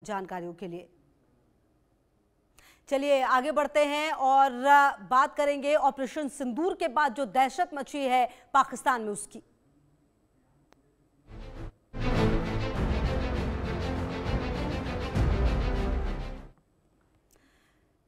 जानकारियों के लिए चलिए आगे बढ़ते हैं और बात करेंगे ऑपरेशन सिंदूर के बाद जो दहशत मची है पाकिस्तान में उसकी।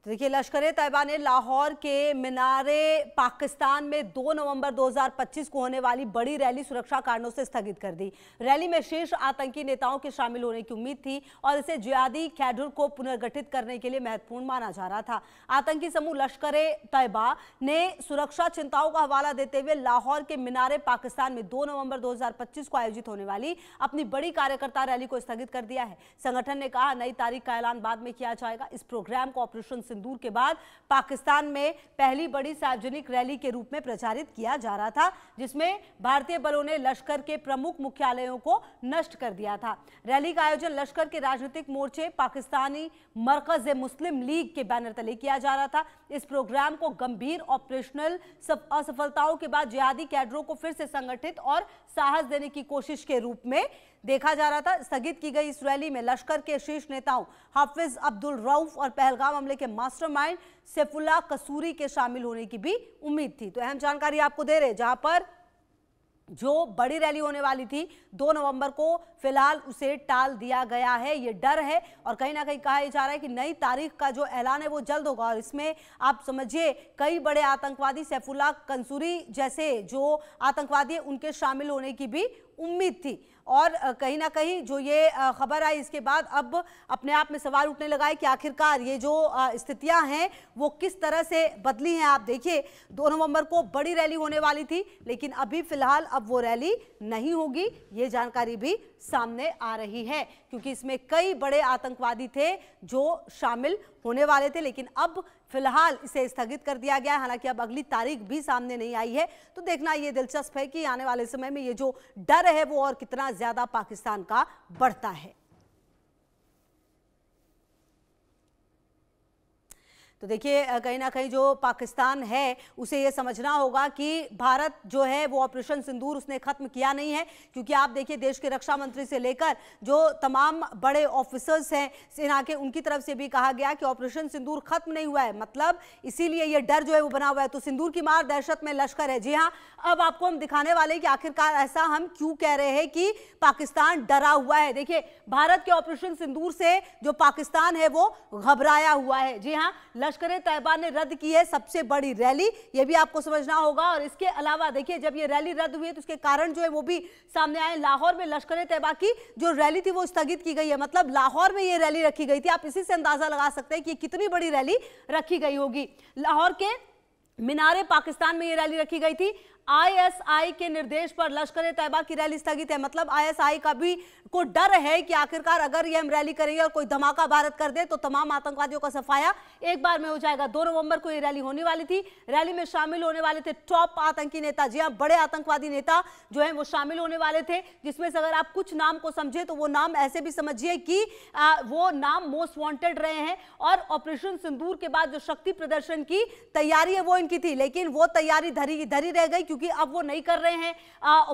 तो देखिए, लश्कर ए तैयबा ने लाहौर के मीनारे पाकिस्तान में 2 नवंबर 2025 को होने वाली बड़ी रैली सुरक्षा कारणों से स्थगित कर दी। रैली में शीर्ष आतंकी नेताओं के शामिल होने की उम्मीद थी और इसे जिहादी कैडर को पुनर्गठित करने के लिए महत्वपूर्ण माना जा रहा था। आतंकी समूह लश्कर ए तैयबा ने सुरक्षा चिंताओं का हवाला देते हुए लाहौर के मीनारे पाकिस्तान में 2 नवंबर 2025 को आयोजित होने वाली अपनी बड़ी कार्यकर्ता रैली को स्थगित कर दिया है। संगठन ने कहा, नई तारीख का ऐलान बाद में किया जाएगा। इस प्रोग्राम को ऑपरेशन सिंदूर के बाद पाकिस्तान में पहली बड़ी सार्वजनिक रैली के रूप में प्रचारित किया जा रहा था, जिसमें भारतीय बलों ने लश्कर के प्रमुख मुख्यालयों को नष्ट कर दिया था। रैली का आयोजन लश्कर के राजनीतिक मोर्चे पाकिस्तानी मरकज मुस्लिम लीग के बैनर तले किया जा रहा था। इस प्रोग्राम को गंभीर ऑपरेशनल असफलताओं के बाद जिहादी कैडरों को फिर से संगठित और साहस देने की कोशिश के रूप में देखा जा रहा था। स्थगित की गई इस रैली में लश्कर के शीर्ष नेताओं हाफिज अब्दुल रऊफ और पहलगाम हमले के मास्टरमाइंड सैफुल्लाह कसूरी के शामिल होने की भी उम्मीद थी। तो अहम जानकारी आपको दे रहे, जहां पर जो बड़ी रैली होने वाली थी 2 नवंबर को, फिलहाल उसे टाल दिया गया है। ये डर है और कहीं ना कहीं कहा जा रहा है कि नई तारीख का जो ऐलान है वो जल्द होगा और इसमें आप समझिए कई बड़े आतंकवादी सैफुल्लाह कंसूरी जैसे जो आतंकवादी उनके शामिल होने की भी उम्मीद थी। और कहीं ना कहीं जो ये खबर आई इसके बाद अब अपने आप में सवाल उठने लगा है कि आखिरकार ये जो स्थितियां हैं वो किस तरह से बदली हैं। आप देखिए, 2 नवंबर को बड़ी रैली होने वाली थी, लेकिन अभी फिलहाल अब वो रैली नहीं होगी, ये जानकारी भी सामने आ रही है, क्योंकि इसमें कई बड़े आतंकवादी थे जो शामिल होने वाले थे, लेकिन अब फिलहाल इसे स्थगित कर दिया गया है। हालांकि अब अगली तारीख भी सामने नहीं आई है, तो देखना ये दिलचस्प है कि आने वाले समय में ये जो डर है वो और कितना ज्यादा पाकिस्तान का बढ़ता है। तो देखिए, कहीं ना कहीं जो पाकिस्तान है उसे ये समझना होगा कि भारत जो है वो ऑपरेशन सिंदूर उसने खत्म किया नहीं है, क्योंकि आप देखिए देश के रक्षा मंत्री से लेकर जो तमाम बड़े ऑफिसर्स हैं सेना के, उनकी तरफ से भी कहा गया कि ऑपरेशन सिंदूर खत्म नहीं हुआ है। मतलब इसीलिए ये डर जो है वो बना हुआ है। तो सिंदूर की मार दहशत में लश्कर है। जी हाँ, अब आपको हम दिखाने वाले हैं कि आखिरकार ऐसा हम क्यों कह रहे हैं कि पाकिस्तान डरा हुआ है। देखिए, भारत के ऑपरेशन सिंदूर से जो पाकिस्तान है वो घबराया हुआ है। जी हाँ, लश्कर ए तैयबा ने रद्द की है सबसे बड़ी रैली, ये भी आपको समझना होगा। और इसके अलावा देखिए, जब ये रैली रद्द हुई है तो उसके कारण जो है वो भी सामने आए। लाहौर में लश्कर ए तैयबा की जो रैली थी वो स्थगित की गई है। मतलब लाहौर में ये रैली रखी गई थी। आप इसी से अंदाजा लगा सकते हैं कि कितनी बड़ी रैली रखी गई होगी। लाहौर के मीनारे पाकिस्तान में ये रैली रखी गई थी। आईएसआई के निर्देश पर लश्कर ए तैयबा की रैली स्थगित है। मतलब आईएसआई का भी को डर है कि आखिरकार अगर ये हम रैली करेंगे और कोई धमाका भारत कर दे तो तमाम आतंकवादियों का सफाया एक बार में हो जाएगा। 2 नवंबर को ये रैली होने वाली थी। रैली में शामिल होने वाले थे टॉप आतंकी नेता। जी हाँ, बड़े आतंकवादी नेता जो है वो शामिल होने वाले थे, जिसमें से अगर आप कुछ नाम को समझे तो वो नाम ऐसे भी समझिए कि वो नाम मोस्ट वांटेड रहे हैं। और ऑपरेशन सिंदूर के बाद जो शक्ति प्रदर्शन की तैयारी है वो इनकी थी, लेकिन वो तैयारी धरी रह गई, क्योंकि अब वो नहीं कर रहे हैं।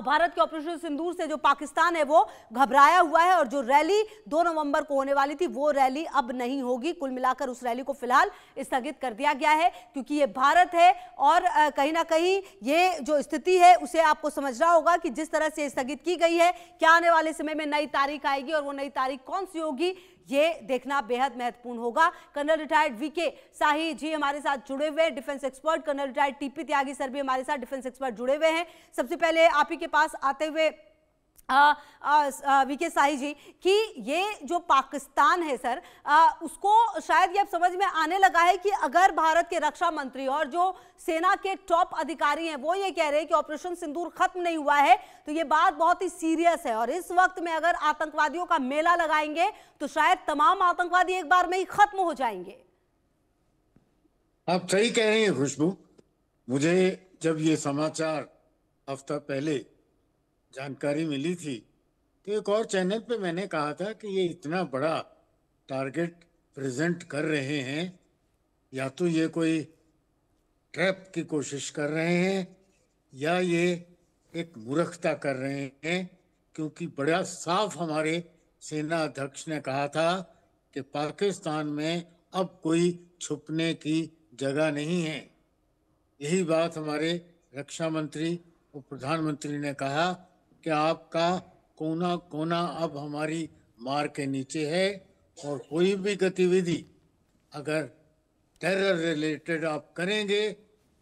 भारत के ऑपरेशन सिंदूर से जो पाकिस्तान है वो घबराया हुआ है और जो रैली 2 नवंबर को होने वाली थी वो रैली अब नहीं होगी। कुल मिलाकर उस रैली को फिलहाल स्थगित कर दिया गया है, क्योंकि ये भारत है और कहीं ना कहीं ये जो स्थिति है उसे आपको समझना होगा कि जिस तरह से स्थगित की गई है, क्या आने वाले समय में नई तारीख आएगी और वो नई तारीख कौन सी होगी ये देखना बेहद महत्वपूर्ण होगा। Colonel retired VK Sahi ji हमारे साथ जुड़े हुए, defence expert. Colonel retired TP Tyagi sir भी हमारे साथ डिफेंस एक्सपर्ट जुड़े हुए हैं। सबसे पहले आप ही के पास आते हुए वीके साही जी कि ये जो पाकिस्तान है सर, उसको शायद ये अब समझ में आने लगा है कि अगर भारत के रक्षा मंत्री और जो सेना के टॉप अधिकारी हैं वो ये कह रहे हैं कि ऑपरेशन सिंदूर खत्म नहीं हुआ है, तो ये बात बहुत ही सीरियस है। और इस वक्त में अगर आतंकवादियों का मेला लगाएंगे तो शायद तमाम आतंकवादी एक बार में ही खत्म हो जाएंगे। आप सही कह रही हैं खुशबू। मुझे जब ये समाचार हफ्ता पहले जानकारी मिली थी तो एक और चैनल पे मैंने कहा था कि ये इतना बड़ा टारगेट प्रेजेंट कर रहे हैं, या तो ये कोई ट्रैप की कोशिश कर रहे हैं या ये एक मूर्खता कर रहे हैं, क्योंकि बड़ा साफ हमारे सेना अध्यक्ष ने कहा था कि पाकिस्तान में अब कोई छुपने की जगह नहीं है। यही बात हमारे रक्षा मंत्री और प्रधानमंत्री ने कहा कि आपका कोना कोना अब हमारी मार के नीचे है, और कोई भी गतिविधि अगर टेरर रिलेटेड आप करेंगे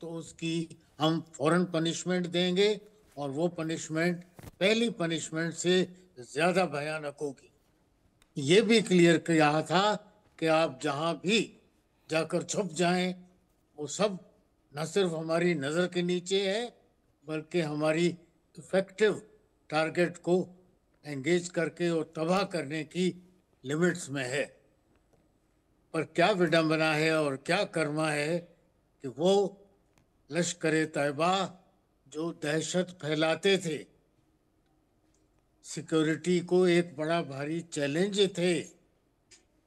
तो उसकी हम फौरन पनिशमेंट देंगे, और वो पनिशमेंट पहली पनिशमेंट से ज्यादा भयानक होगी। ये भी क्लियर किया था कि आप जहां भी जाकर छुप जाएं, वो सब न सिर्फ हमारी नजर के नीचे है, बल्कि हमारी इफेक्टिव टारगेट को एंगेज करके और तबाह करने की लिमिट्स में है। पर क्या विडंबना है और क्या कर्मा है कि वो लश्कर तैयबा जो दहशत फैलाते थे, सिक्योरिटी को एक बड़ा भारी चैलेंज थे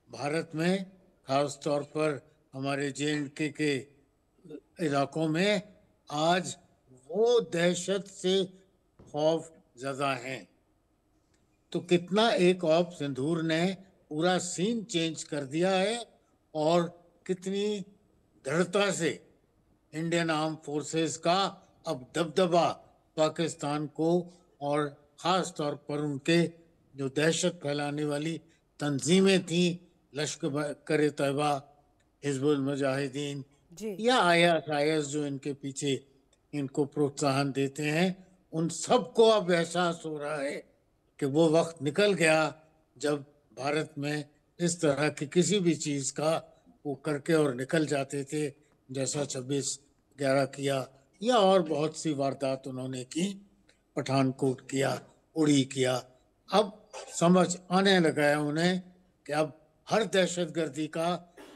भारत में, खास तौर पर हमारे JNK के इलाकों में, आज वो दहशत से खौफ ज़दा हैं। तो कितना एक ऑप सिंदूर ने पूरा सीन चेंज कर दिया है, और कितनी दृढ़ता से इंडियन आर्म फोर्सेस का अब दबदबा पाकिस्तान को और ख़ास तौर पर उनके जो दहशत फैलाने वाली तंजीमें थी, लश्कर तैयबा, हिजबुल मुजाहिदीन या ISIS जो इनके पीछे इनको प्रोत्साहन देते हैं, उन सबको अब एहसास हो रहा है कि वो वक्त निकल गया जब भारत में इस तरह की किसी भी चीज़ का वो करके और निकल जाते थे, जैसा 26/11 किया या और बहुत सी वारदात उन्होंने की, पठानकोट किया, उड़ी किया। अब समझ आने लगा है उन्हें कि अब हर दहशतगर्दी का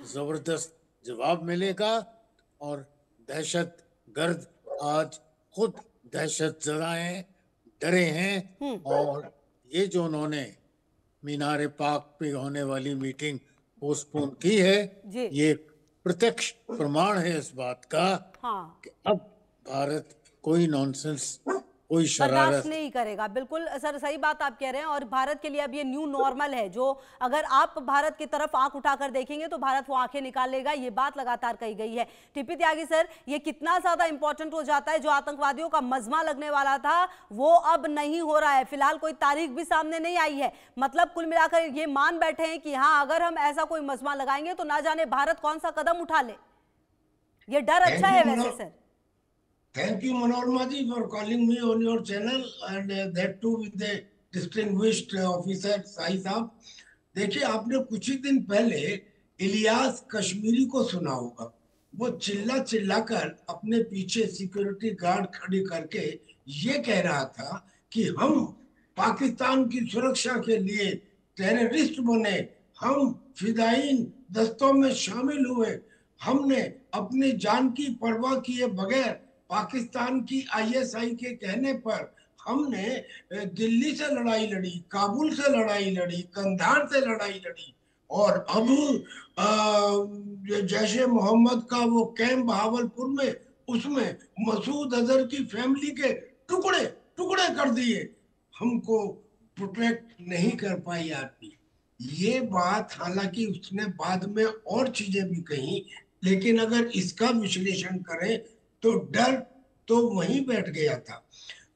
ज़बरदस्त जवाब मिलेगा, और दहशत गर्द आज खुद दहशत ज़दा हैं, डरे हैं। और ये जो उन्होंने मीनार पाक पे होने वाली मीटिंग पोस्टपोन की है, ये प्रत्यक्ष प्रमाण है इस बात का कि अब भारत कोई नॉनसेंस, कोई बर्दाश्त नहीं करेगा। बिल्कुल सर, सही बात आप कह रहे हैं। और भारत के लिए अब ये न्यू नॉर्मल है, जो अगर आप भारत की तरफ आंख उठाकर देखेंगे तो भारत वो आंखें निकाल लेगा। ये बात लगातार कही गई है। टीपी त्यागी सर, ये कितना ज्यादा इंपॉर्टेंट हो जाता है, जो आतंकवादियों का मजमा लगने वाला था वो अब नहीं हो रहा है। फिलहाल कोई तारीख भी सामने नहीं आई है। मतलब कुल मिलाकर ये मान बैठे हैं कि हाँ, अगर हम ऐसा कोई मजमा लगाएंगे तो ना जाने भारत कौन सा कदम उठा ले। ये डर अच्छा है वैसे sir. Thank you, Manorma ji, for calling me on your channel, and that too with the distinguished officer Sai साहब। देखिए, आपने कुछ ही दिन पहले इलियास कश्मीरी को सुना होगा। वो चिल्ला चिल्लाकर अपने पीछे सिक्योरिटी गार्ड खड़ी करके ये कह रहा था कि हम पाकिस्तान की सुरक्षा के लिए टेररिस्ट बने, हम फिदायीन दस्तों में शामिल हुए, हमने अपनी जान की परवाह किए बगैर पाकिस्तान की ISI के कहने पर हमने दिल्ली से लड़ाई लड़ी, काबुल से लड़ाई लड़ी, कंधार से लड़ाई लड़ी, और अब जैसे मोहम्मद का वो कैंप बहावलपुर में, उसमें मसूद अजहर की फैमिली के टुकड़े टुकड़े कर दिए। हमको प्रोटेक्ट नहीं कर पाई आदमी। ये बात हालांकि उसने बाद में और चीजें भी कही, लेकिन अगर इसका विश्लेषण करें तो डर तो वहीं बैठ गया था।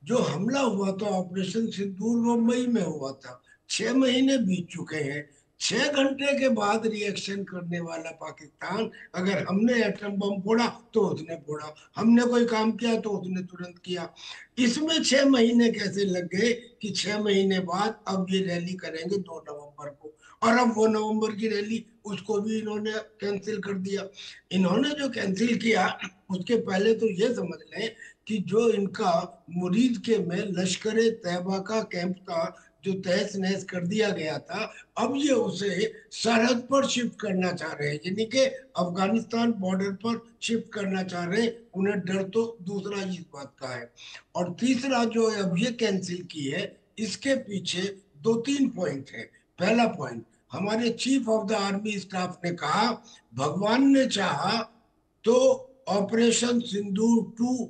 जो हमला हुआ था ऑपरेशन सिंदूर, वो मई में हुआ था। 6 महीने बीत चुके हैं। 6 घंटे के बाद रिएक्शन करने वाला पाकिस्तान, अगर हमने एटम बम फोड़ा तो उसने फोड़ा, हमने कोई काम किया तो उसने तुरंत किया। इसमें 6 महीने कैसे लग गए कि 6 महीने बाद अब ये रैली करेंगे 2 नवंबर को, और अब वो नवंबर की रैली उसको भी इन्होंने कैंसिल कर दिया। इन्होंने जो कैंसिल किया उसके पहले तो ये समझ लें कि जो इनका मुरीद के में लश्कर तैयबा का कैंप था, जो तहस नहस कर दिया गया था, अब ये उसे सरहद पर शिफ्ट करना चाह रहे हैं, यानी कि अफगानिस्तान बॉर्डर पर शिफ्ट करना चाह रहे हैं। उन्हें डर तो दूसरा इस बात का है। और तीसरा जो अब ये कैंसिल की है, इसके पीछे 2-3 पॉइंट है। पहला पॉइंट, हमारे chief of the army staff ने कहा भगवान ने चाहा तो ऑपरेशन सिंदूर 2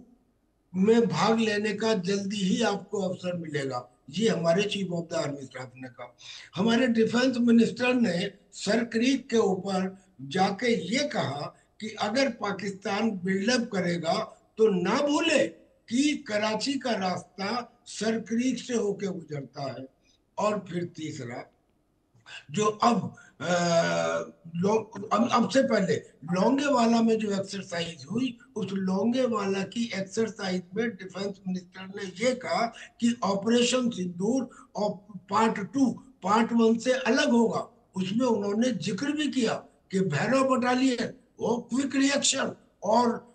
में भाग लेने का जल्दी ही आपको अवसर मिलेगा। ये हमारे chief of the army staff ने कहा। हमारे डिफेंस मिनिस्टर ने सर क्रीक के ऊपर जाके ये कहा कि अगर पाकिस्तान बिल्डअप करेगा तो ना भूले कि कराची का रास्ता सर क्रीक से होके गुजरता है। और फिर तीसरा, जो अब से पहले लोंगेवाला में जो एक्सरसाइज हुई, उस लोंगेवाला की एक्सरसाइज में डिफेंस मिनिस्टर ने ये कहा कि ऑपरेशन सिंदूर और पार्ट 1 से अलग होगा। उसमें उन्होंने जिक्र भी किया कि भैरव बटालियन और क्विक रिएक्शन और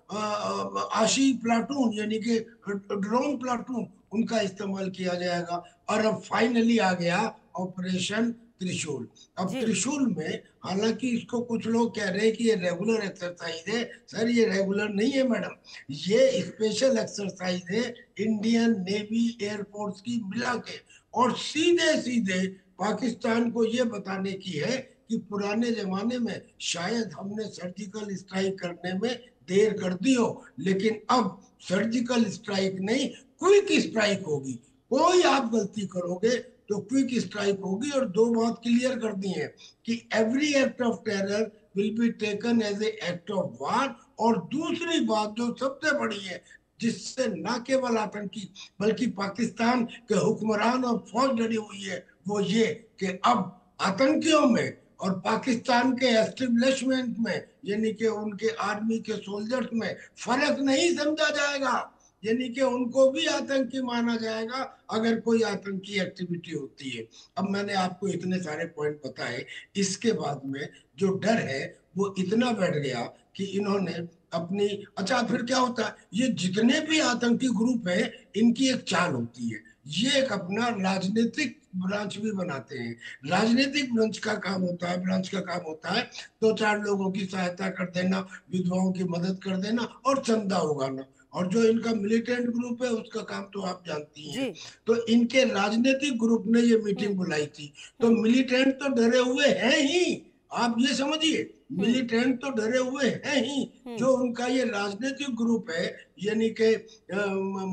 आशी प्लाटून यानी कि ड्रोन प्लाटून उनका इस्तेमाल किया जाएगा। और अब फाइनली आ गया ऑपरेशन त्रिशूल। अब त्रिशूल में हालांकि इसको कुछ लोग कह रहे हैं कि ये रेगुलर एक्सरसाइज है। सर ये रेगुलर नहीं है मैडम, ये स्पेशल एक्सरसाइज है इंडियन नेवी एयरफोर्स की मिला के, और सीधे सीधे पाकिस्तान को ये बताने की है कि पुराने जमाने में शायद हमने सर्जिकल स्ट्राइक करने में देर कर दी हो, लेकिन अब सर्जिकल स्ट्राइक नहीं, क्विक स्ट्राइक होगी। कोई आप गलती करोगे तो क्विक स्ट्राइक होगी। और दो बात क्लियर कर दी है कि every act of terror will be taken as a act of war. और दूसरी बात जो सबसे बड़ी है, जिससे न केवल आतंकी बल्कि पाकिस्तान के हुक्मरान और फौज डरी हुई है, वो ये कि अब आतंकियों में और पाकिस्तान के एस्टेब्लिशमेंट में यानी कि उनके आर्मी के सोल्जर्स में फर्क नहीं समझा जाएगा, यानी कि उनको भी आतंकी माना जाएगा अगर कोई आतंकी एक्टिविटी होती है। अब मैंने आपको इतने सारे पॉइंट बताए, इसके बाद में जो डर है वो इतना बढ़ गया कि इन्होंने अपनी, अच्छा फिर क्या होता है, ये जितने भी आतंकी ग्रुप है इनकी एक चाल होती है, ये एक अपना राजनीतिक ब्रांच भी बनाते हैं। राजनीतिक ब्रांच का काम होता है 2-4 लोगों की सहायता कर देना, विधवाओं की मदद कर देना और चंदा उगाना। और जो इनका मिलिटेंट ग्रुप है उसका काम तो आप जानती हैं। तो इनके राजनीतिक ग्रुप ने ये मीटिंग बुलाई थी, तो मिलिटेंट तो डरे हुए हैं ही, आप ये समझिए मिलिटेंट तो डरे हुए हैं ही। जो उनका ये राजनीतिक ग्रुप है यानी कि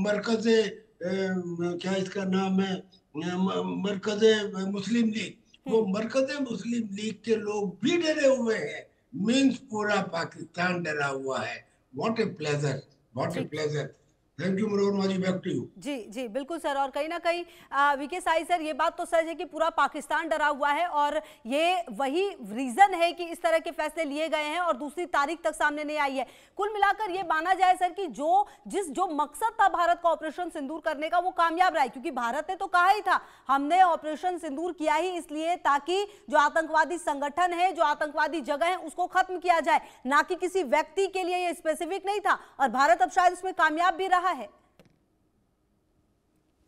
मरकजे क्या इसका नाम है, मरकजे मुस्लिम लीग, वो मरकजे मुस्लिम लीग के लोग भी डरे हुए हैं। मीन्स पूरा पाकिस्तान डरा हुआ है। What a pleasure, what a pleasure. Thank you Manorama ji, back to you. जी जी बिल्कुल सर। और कहीं ना कहीं वीके साई सर, ये बात तो सच है कि पूरा पाकिस्तान डरा हुआ है और ये वही रीजन है कि इस तरह के फैसले लिए गए हैं और दूसरी तारीख तक सामने नहीं आई है। कुल मिलाकर ये माना जाए सर कि जो मकसद था भारत का ऑपरेशन सिंदूर करने का वो कामयाब रहा है, क्योंकि भारत ने तो कहा ही था हमने ऑपरेशन सिंदूर किया ही इसलिए ताकि जो आतंकवादी संगठन है, जो आतंकवादी जगह है उसको खत्म किया जाए, ना कि किसी व्यक्ति के लिए ये स्पेसिफिक नहीं था। और भारत अब शायद इसमें कामयाब भी रहा है।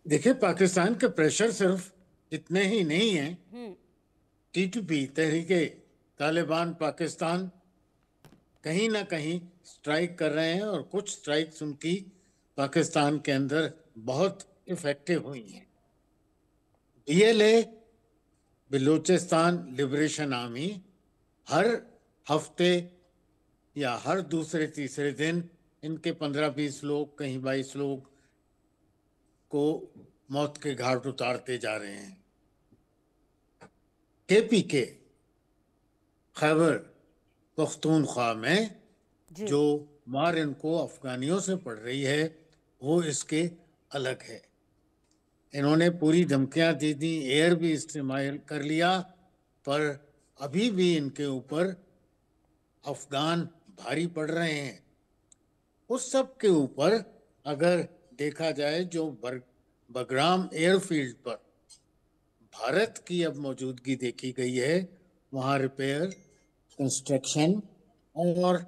देखिए, पाकिस्तान के प्रेशर सिर्फ इतने ही नहीं है। टीटीपी तहरीके तालिबान पाकिस्तान कहीं ना कहीं स्ट्राइक कर रहे हैं और कुछ स्ट्राइक्स उनकी पाकिस्तान के अंदर बहुत इफेक्टिव हुई हैं। बीएलए बलूचिस्तान लिबरेशन आर्मी हर हफ्ते या हर दूसरे तीसरे दिन इनके 15-20 लोग, कहीं 22 लोग को मौत के घाट उतारते जा रहे हैं। केपीके खैबर पख्तूनख्वा में जो मार इनको अफगानियों से पड़ रही है वो इसके अलग है। इन्होंने पूरी धमकियां दी थी, एयर भी इस्तेमाल कर लिया, पर अभी भी इनके ऊपर अफगान भारी पड़ रहे हैं। उस सब के ऊपर अगर देखा जाए, जो बगराम एयरफील्ड पर भारत की अब मौजूदगी देखी गई है, वहाँ रिपेयर, कंस्ट्रक्शन और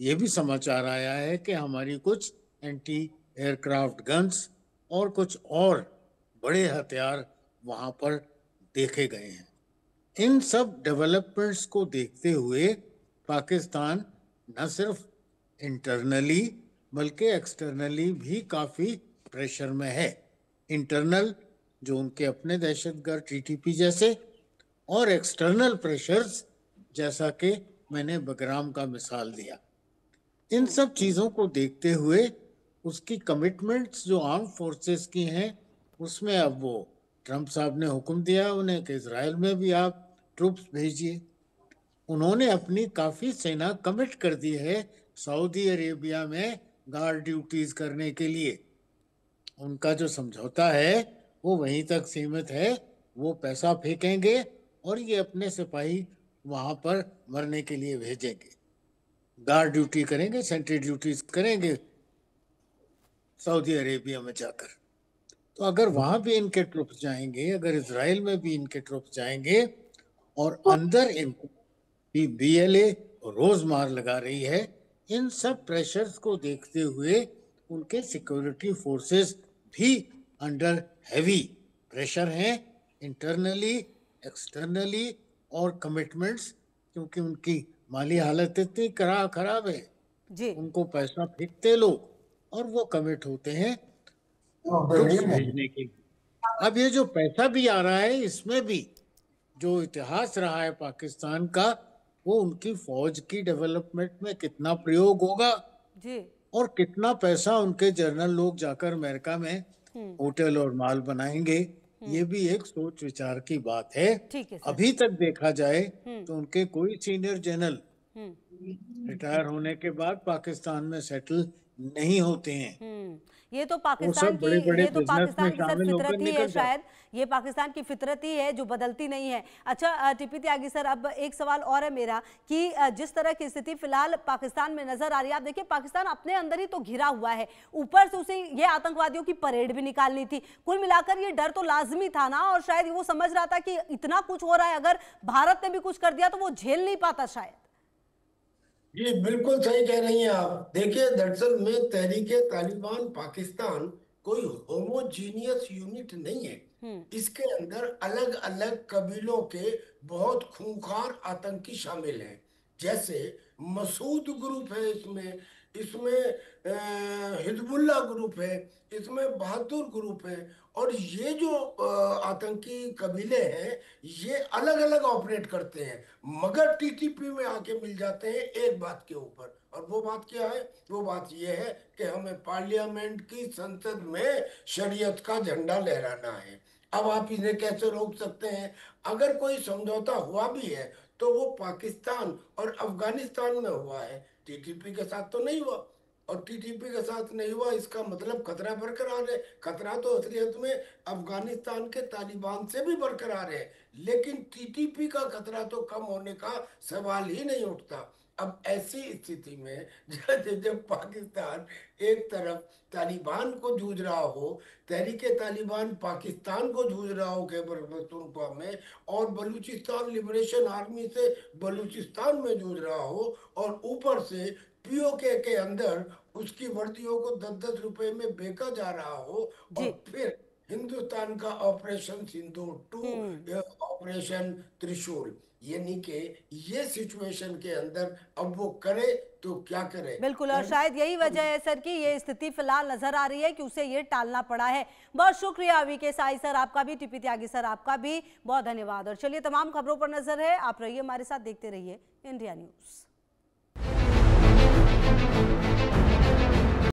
ये भी समाचार आया है कि हमारी कुछ एंटी एयरक्राफ्ट गन्स और कुछ और बड़े हथियार वहाँ पर देखे गए हैं। इन सब डेवलपमेंट्स को देखते हुए पाकिस्तान न सिर्फ इंटरनली बल्कि एक्सटर्नली भी काफ़ी प्रेशर में है। इंटरनल जो उनके अपने दहशतगर्द टीटीपी जैसे, और एक्सटर्नल प्रेशर्स जैसा कि मैंने बगराम का मिसाल दिया। इन सब चीज़ों को देखते हुए उसकी कमिटमेंट्स जो आर्म फोर्सेस की हैं उसमें अब वो ट्रंप साहब ने हुक्म दिया उन्हें कि इजराइल में भी आप ट्रूप्स भेजिए। उन्होंने अपनी काफी सेना कमिट कर दी है सऊदी अरेबिया में गार्ड ड्यूटीज करने के लिए। उनका जो समझौता है वो वहीं तक सीमित है। वो पैसा फेंकेंगे और ये अपने सिपाही वहां पर मरने के लिए भेजेंगे, गार्ड ड्यूटी करेंगे, सेंट्री ड्यूटीज करेंगे सऊदी अरेबिया में जाकर। तो अगर वहां भी इनके ट्रुप्स जाएंगे, अगर इजराइल में भी इनके ट्रुप्स जाएंगे और अंदर इनको बीएलए रोज मार लगा रही है, इन सब प्रेशर्स को देखते हुए उनके सिक्योरिटी फोर्सेस भी अंडर हैवी प्रेशर हैं, इंटरनली, एक्सटर्नली और कमिटमेंट्स, क्योंकि उनकी माली हालत इतनी खराब है जी। उनको पैसा फेंकते लोग और वो कमिट होते हैं ट्रुप्स भेजने के लिए। अब ये जो पैसा भी आ रहा है, इसमें भी जो इतिहास रहा है पाकिस्तान का, वो उनकी फौज की डेवलपमेंट में कितना प्रयोग होगा जी। और कितना पैसा उनके जनरल लोग जाकर अमेरिका में होटल और माल बनाएंगे, ये भी एक सोच विचार की बात है। ठीक है सर। अभी तक देखा जाए तो उनके कोई सीनियर जनरल रिटायर होने के बाद पाकिस्तान में सेटल नहीं होते हैं। ये तो वो पाकिस्तान सब की बड़े बड़े ये तो बिजनेस में पाकिस्तान की सर शामिल होकर फितरत ही है, निकल जाते। शायद ये पाकिस्तान की फितरत ही है जो बदलती नहीं है। अच्छा टीपी त्यागी सर, अब एक सवाल और है मेरा कि जिस तरह की स्थिति फिलहाल पाकिस्तान में नजर आ रही है, आप देखिए पाकिस्तान अपने अंदर ही तो घिरा हुआ है, ऊपर से उसे ये आतंकवादियों की परेड भी निकालनी थी। कुल मिलाकर ये डर तो लाजमी था ना, और शायद वो समझ रहा था कि इतना कुछ हो रहा है, अगर भारत ने भी कुछ कर दिया तो वो झेल नहीं पाता शायद। ये बिल्कुल सही कह रही हैं आप। देखिए, दरअसल में तहरीके तालिबान पाकिस्तान कोई होमोजीनियस यूनिट नहीं है। इसके अंदर अलग अलग कबीलों के बहुत खूंखार आतंकी शामिल हैं। जैसे मसूद ग्रुप है, इसमें इसमें हिजबुल्लाह ग्रुप है, इसमें बहादुर ग्रुप है। और ये जो आतंकी कबीले हैं, ये अलग अलग ऑपरेट करते हैं, मगर टीटीपी में आके मिल जाते हैं एक बात के ऊपर। और वो बात क्या है? वो बात ये है कि हमें पार्लियामेंट की संसद में शरीयत का झंडा लहराना है। अब आप इन्हें कैसे रोक सकते हैं? अगर कोई समझौता हुआ भी है तो वो पाकिस्तान और अफगानिस्तान में हुआ है, टीटीपी के साथ तो नहीं हुआ। और टीटीपी के साथ नहीं हुआ, इसका मतलब खतरा बरकरार है। खतरा तो असलियत में अफगानिस्तान के तालिबान से भी बरकरार है, लेकिन टीटीपी का खतरा तो कम होने का सवाल ही नहीं उठता। अब ऐसी स्थिति में जब पाकिस्तान एक तरफ तालिबान को जूझ रहा हो, तहरीके तालिबान पाकिस्तान को जूझ रहा हो खैबर पख्तूनख्वा में, और बलूचिस्तान लिबरेशन आर्मी से बलूचिस्तान में जूझ रहा हो, और ऊपर से पीओके के अंदर उसकी वर्दियों को 10-10 रुपए में बेचा जा रहा हो, और फिर हिंदुस्तान का ऑपरेशन सिंदूर 2, ऑपरेशन त्रिशूल, यानी कि ये सिचुएशन के अंदर अब वो करे तो क्या करे? बिल्कुल, और शायद यही वजह है सर कि ये स्थिति फिलहाल नजर आ रही है कि उसे ये टालना पड़ा है। बहुत शुक्रिया वीके साई सर आपका भी, टीपी त्यागी सर आपका भी बहुत धन्यवाद। और चलिए, तमाम खबरों पर नजर है, आप रहिए हमारे साथ, देखते रहिए इंडिया न्यूज।